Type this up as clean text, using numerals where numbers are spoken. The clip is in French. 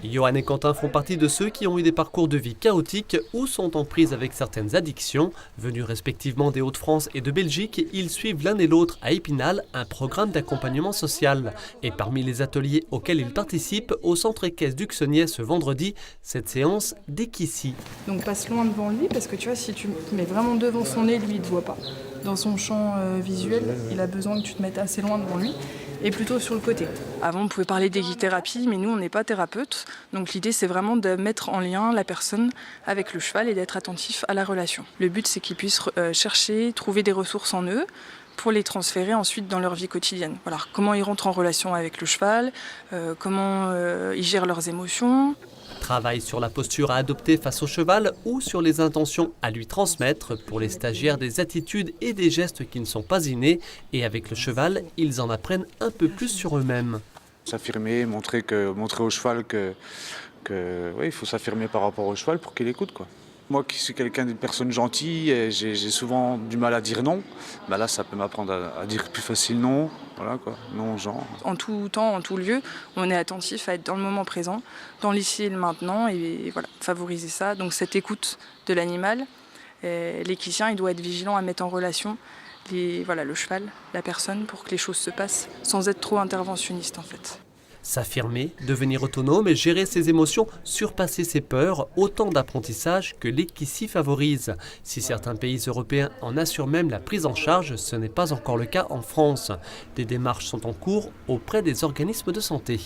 Johan et Quentin font partie de ceux qui ont eu des parcours de vie chaotiques ou sont en prise avec certaines addictions. Venus respectivement des Hauts-de-France et de Belgique, ils suivent l'un et l'autre à Épinal un programme d'accompagnement social. Et parmi les ateliers auxquels ils participent, au centre équestre d'Uxeniais ce vendredi, cette séance d'équicie. Donc passe loin devant lui parce que tu vois, si tu te mets vraiment devant son nez, lui il ne te voit pas. Dans son champ visuel, il a besoin que tu te mettes assez loin devant lui et plutôt sur le côté. Avant, on pouvait parler d'équithérapie, mais nous, on n'est pas thérapeute. Donc l'idée, c'est vraiment de mettre en lien la personne avec le cheval et d'être attentif à la relation. Le but, c'est qu'ils puissent chercher, trouver des ressources en eux pour les transférer ensuite dans leur vie quotidienne. Voilà, comment ils rentrent en relation avec le cheval, comment ils gèrent leurs émotions. Travail sur la posture à adopter face au cheval ou sur les intentions à lui transmettre pour les stagiaires, des attitudes et des gestes qui ne sont pas innés. Et avec le cheval, ils en apprennent un peu plus sur eux-mêmes. S'affirmer, montrer au cheval ouais, il faut s'affirmer par rapport au cheval pour qu'il écoute, quoi. Moi qui suis quelqu'un d'une personne gentille, j'ai souvent du mal à dire non. Là, ça peut m'apprendre à dire plus facile non. Voilà, quoi. Non, genre. En tout temps, en tout lieu, on est attentif à être dans le moment présent, dans l'ici et le maintenant, et voilà, favoriser ça. Donc cette écoute de l'animal, l'équicien, il doit être vigilant à mettre en relation le cheval, la personne, pour que les choses se passent, sans être trop interventionniste en fait. S'affirmer, devenir autonome et gérer ses émotions, surpasser ses peurs, autant d'apprentissages que l'équicie favorise. Si certains pays européens en assurent même la prise en charge, ce n'est pas encore le cas en France. Des démarches sont en cours auprès des organismes de santé.